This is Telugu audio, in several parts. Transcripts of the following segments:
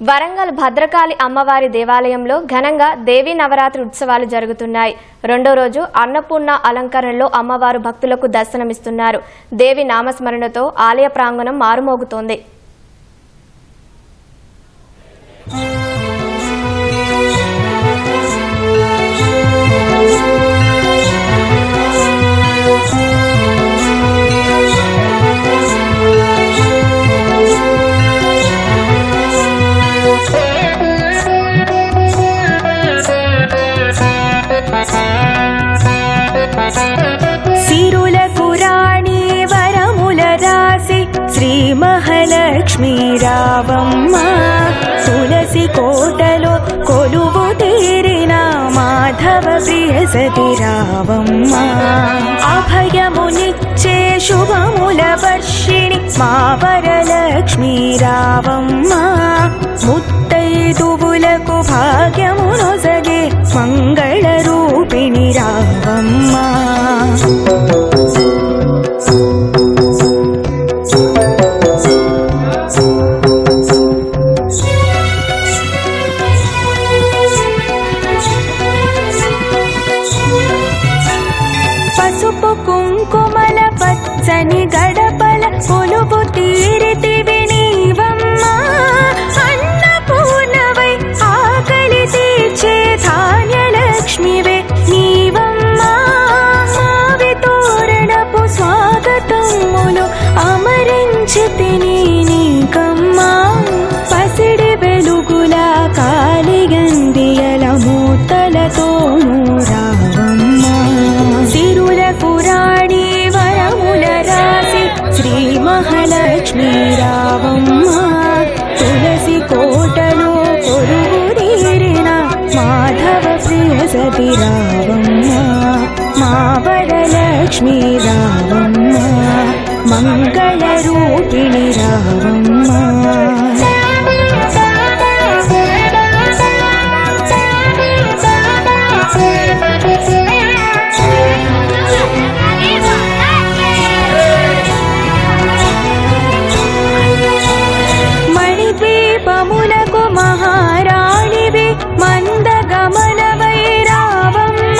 వరంగల్ భద్రకాళి అమ్మవారి దేవాలయంలో ఘనంగా దేవీ నవరాత్రి ఉత్సవాలు జరుగుతున్నాయి. రెండో రోజు అన్నపూర్ణ అలంకరణలో అమ్మవారు భక్తులకు దర్శనమిస్తున్నారు. దేవి నామస్మరణతో ఆలయ ప్రాంగణం మారుమోగుతోంది. శ్రీ మహాలక్ష్మీ రావమ్మ తులసి కోటలో కొలువు తీరిన మాధవ ప్రియ సతి రావమ్మ అభయమునిచ్చే శుభముల వర్షిణి మా వరలక్ష్మీ రావమ్మ ముత్తైదువులకు భాగ్యమునొసగే మంగళ రూపిణి రావమ్మ. కుంకుమల పచ్చని గడపల కొలువు తీరితివి నీవమ్మ అన్నపూర్ణవై ఆకలి తీర్చే ధాన్యలక్ష్మివే నీవమ్మ మావి తోరణపు స్వాగతములు అమరించితిని నీకమ్మ పసిడి వెలుగుల కాలిగందియల మూతలతోనూ రావమ్మ సిరుల పురాణి వరముల రాసి శ్రీ మహాలక్ష్మీ రావమ్మ తులసి కోటలో కొలువు తీరిన మాధవ ప్రియ సతి రావమ్మ మా వరలక్ష్మీ రావమ్మ మంగళ రూపిణి రావమ్మ. మణిద్వీపములకు మహారాణివి మందగమనవై రావమ్మ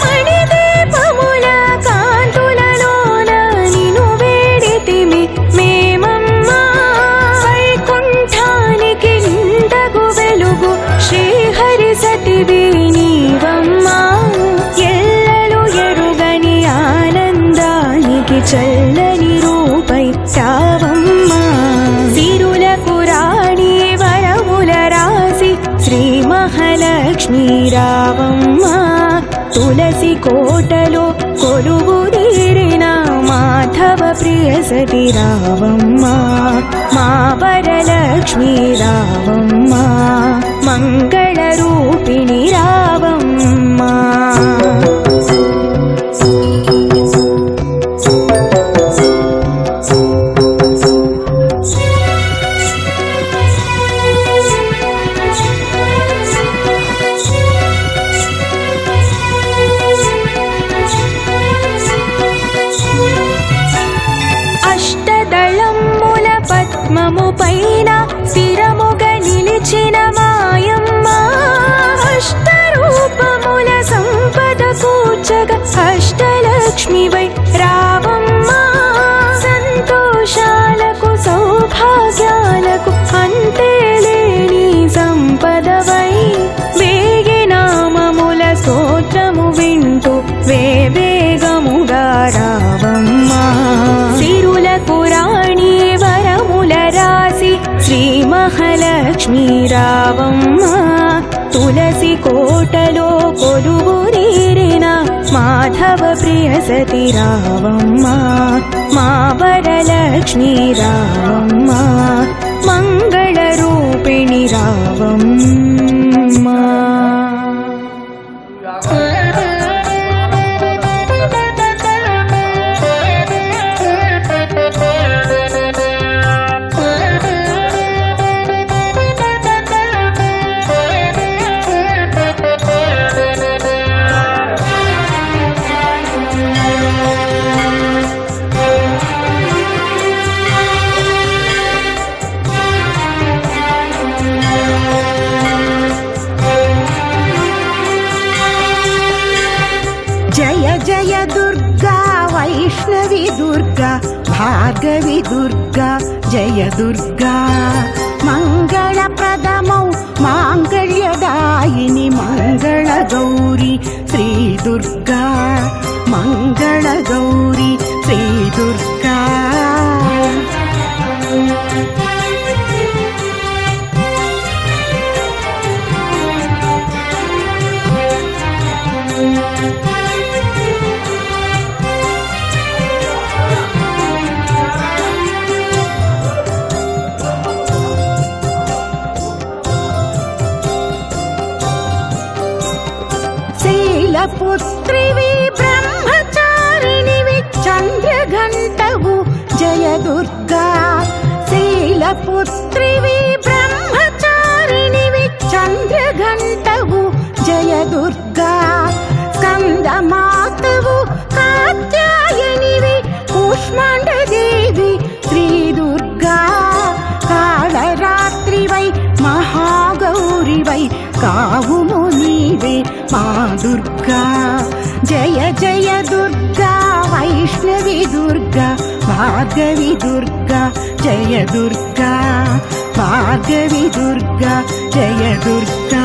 మణిద్వీపముల కాంతులలోన నిను వేడితిమి మేమమ్మ వైకుంఠానికి నిండగు వెలుగు శ్రీహరి సతివి నీవమ్మ ఎల్లలు ఎరుగని ఆనందానికి చల్లని రూపై రావమ్మ సిరుల పురాణి వరముల రాసి శ్రీ మహాలక్ష్మీ రావమ్మ తులసి కోటలో కొలువు తీరిన మాధవ ప్రియ సతి రావమ్మ మా వరలక్ష్మీ రావమ్మ మంగళ రూపిణి రావమ్మ. అష్టదళముల పద్మము పైన స్థిరముగా నిలిచిన మాయమ్మ అష్టరూపముల సంపద కూర్చగా అష్టలక్ష్మివై రావమ్మ సంతోషాలకు సౌభాగ్యాలకు అంతే లేని సంపదవై వేగి నామముల స్తోత్రము వింటూ వేవేగముగా రావమ్మ సిరుల పురాణి వరముల రాసి శ్రీ మహాలక్ష్మీ రావమ్మ తులసి కోటలో కొలువు తీరిన మాధవ ప్రియ సతి రావమ్మ మా వరలక్ష్మీ రావమ్మ మంగళ రూపిణి రావమ్మ. వైష్ణవి దుర్గా భార్గవి దుర్గా జయ దుర్గా మంగళప్రదమౌ మాంగళ్యదాయిని మంగళ గౌరి శ్రీ దుర్గా మంగళ గౌరి శ్రీ దుర్గా శైలపుత్రివి బ్రహ్మచారిణివి చంద్రఘంటవు జయ దుర్గా శైలపుత్రివి బ్రహ్మచారిణివి చంద్రఘంటవు జయ దుర్గా స్కందమాతవు కాత్యాయనివి కూష్మాండదేవి శ్రీ దుర్గా కాళరాత్రివై మహాగౌరివై కావుము నీవే మా దుర్గా జయ జయ దుర్గా వైష్ణవి దుర్గా భార్గవి దుర్గా జయ దుర్గా భార్గవి దుర్గా జయ దుర్గా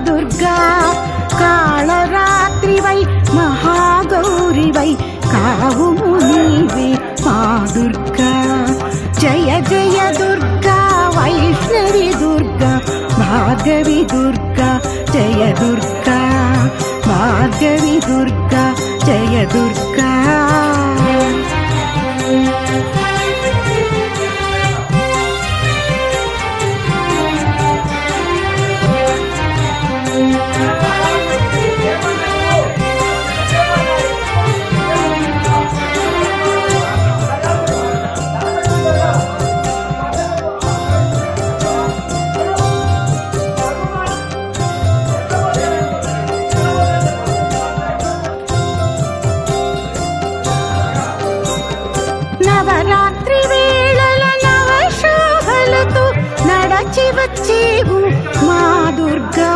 దుర్గా కాళరాత్రివై మహాగౌరివై కావుము నీవే మా దుర్గా జయ జయ దుర్గా వైష్ణవి దుర్గా భార్గవి దుర్గా జయ దుర్గా భార్గవి దుర్గా జయ దుర్గా నవరాత్రి వేళల నవశోభలతో నడచి వచ్చేవు మా దుర్గా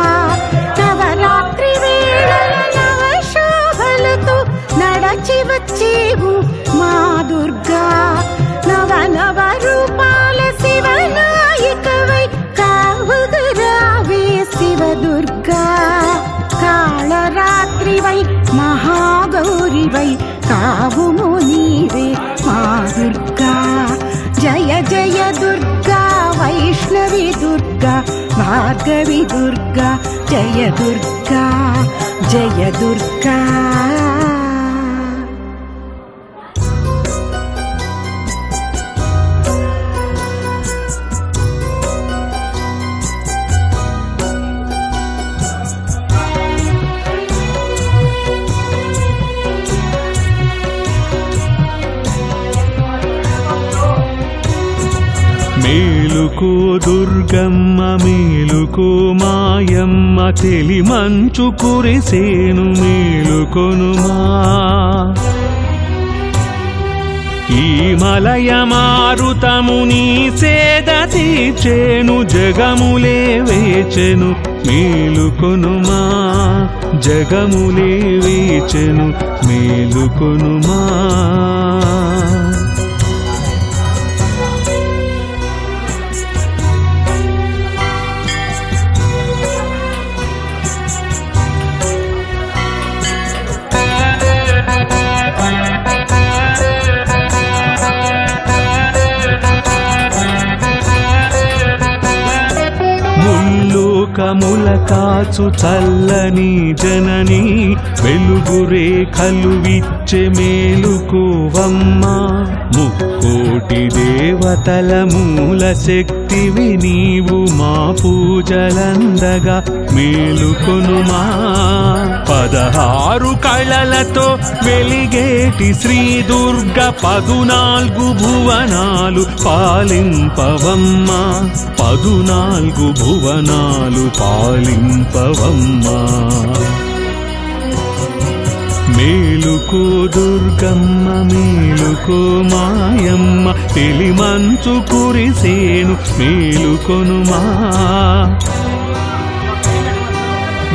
నవరాత్రి వేళల నవశోభలతో నడచి వచ్చేవు మా దుర్గా నవ నవ రూపాల శివనాయికవై కావుగరావే శివ దుర్గా కాళరాత్రివై మహాగౌరివై కావుము నీవే మా దుర్గా జయ జయ దుర్గా వైష్ణవి దుర్గా భార్గవి దుర్గా జయ దుర్గా జయ దుర్గా మేలుకో దుర్గమ్మ మేలుకో మాయమ్మ తెలి మంచు కురిసేను మేలుకొనుమా ఈ మలయ మారుతము నీ సేద తీర్చేను జగములే వేచెను మేలుకొనుమా జగములే వేచెను మేలుకొనుమా ముల్లోకముల కాచు చల్లని జనని వెలుగు రేఖలు విచ్చి వచ్చే మేలుకోవమ్మా ముక్కోటి దేవతల మూల శక్తివి నీవు మా పూజలందగా మేలుకొనుమా 16 కళలతో వెలిగేటి శ్రీ దుర్గ 14 భువనాలు పాలింపవమ్మా 14 భువనాలు పాలింపవమ్మా మేలుకో దుర్గమ్మ మేలుకో మాయమ్మ తెలిమంచు కురిసేను మేలుకొనుమా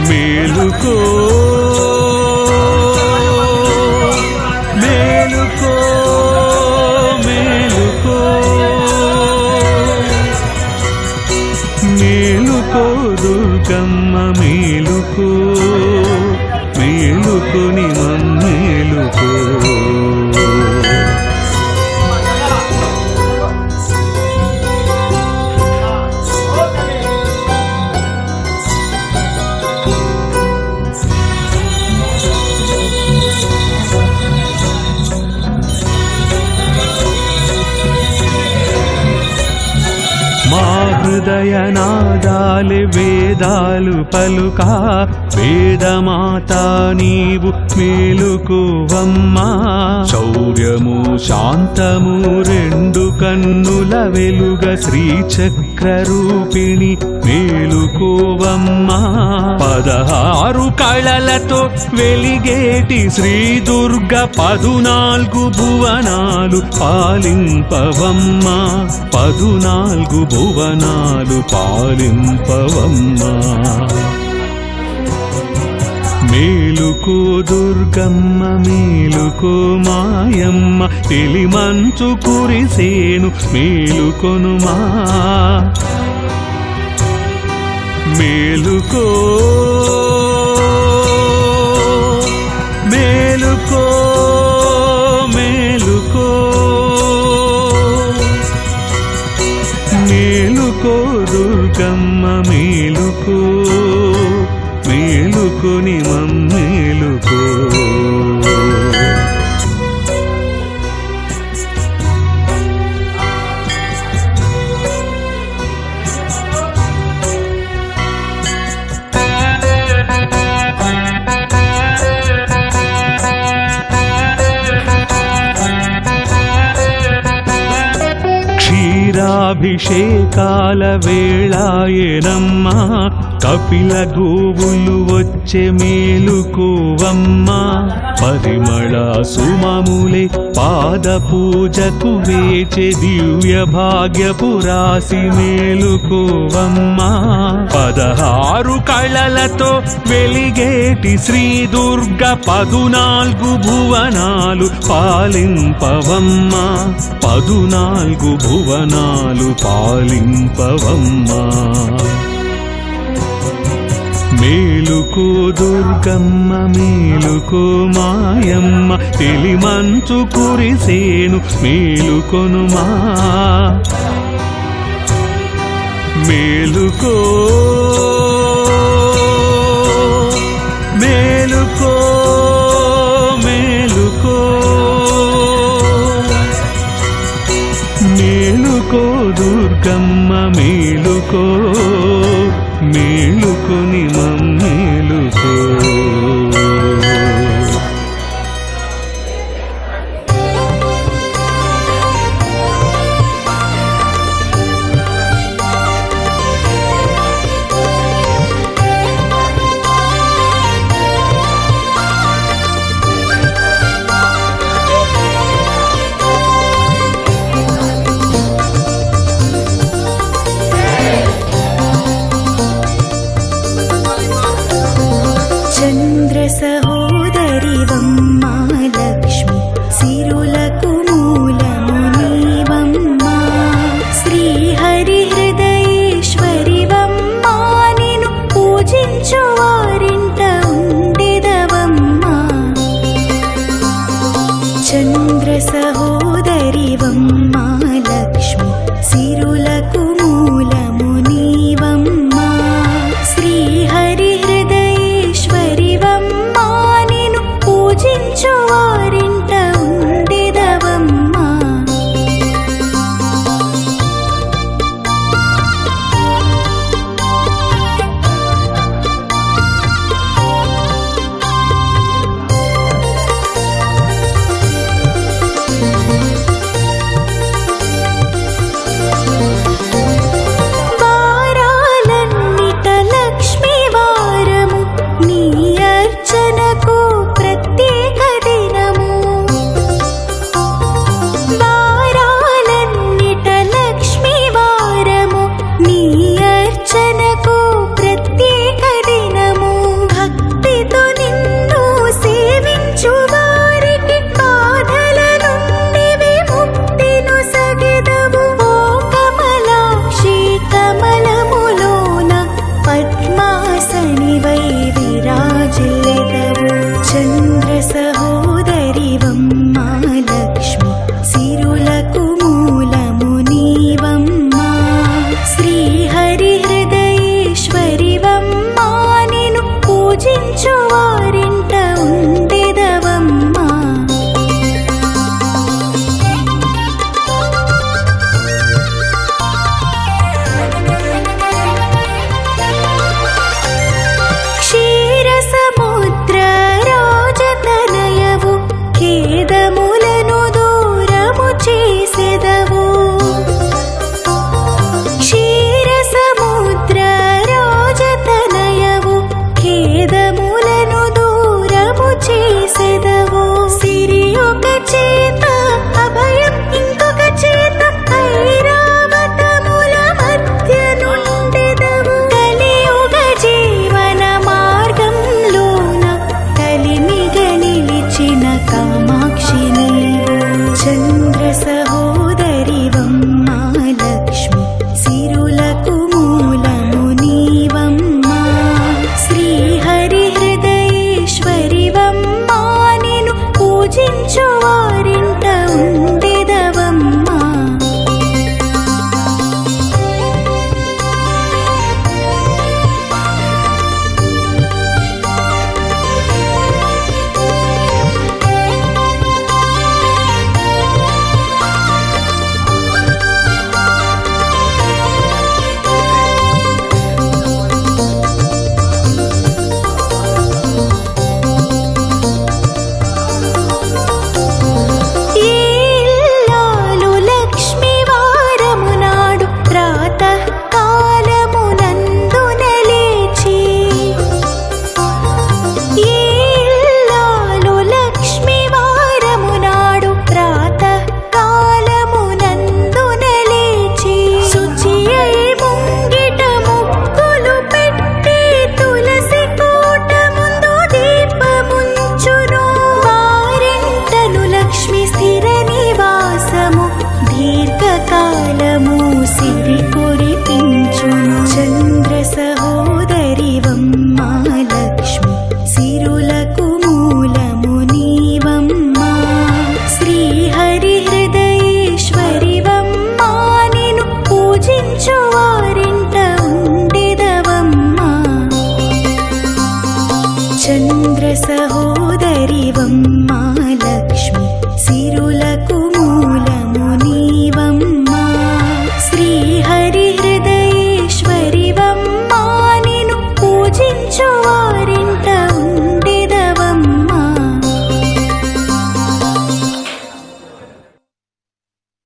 మేలుకో మేలుకో మేలుకో మేలుకో దుర్గమ్మ మేలుకో మేలుకొని మమ్మేలుకో మా హృదయనాదాలు వేదాలు పలుకా వేదమాత నీవు మేలుకోవమ్మా శౌర్యము శాంతము 2 కన్నుల వెలుగ శ్రీచక్ర రూపిణి మేలుకోవమ్మా 16 కళలతో వెలిగేటి శ్రీ దుర్గ 14 భువనాలు పాలింపవమ్మా 14 భువనాలు పాలింపవమ్మా మేలుకో దుర్గమ్మ మేలుకో మాయమ్మ తెలిమంచు కురిసేను మేలుకొనుమా మేలుకో మేలుకో మేలుకో మేలుకో దుర్గమ్మ మేలుకో మేలుకొని మమ్మేలుకో క్షీరాభిషేకాల వేళాయనమ్మా కపిల గోవులు వచ్చే మేలుకోవమ్మా పరిమళ సుమములే పాద పూజకు వేచే దివ్య భాగ్యపు రాశి మేలుకోవమ్మా 16 కళలతో వెలిగేటి శ్రీ దుర్గ 14 భువనాలు పాలింపవమ్మా 14 భువనాలు పాలింపవమ్మా మేలుకో దుర్గమ్మ మేలుకో మాయమ్మ తెలిమంచు కురిసేను మేలుకొనుమా మేలుకో మేలుకో మేలుకో మేలుకో దుర్గమ్మ మేలుకో మేలుకొని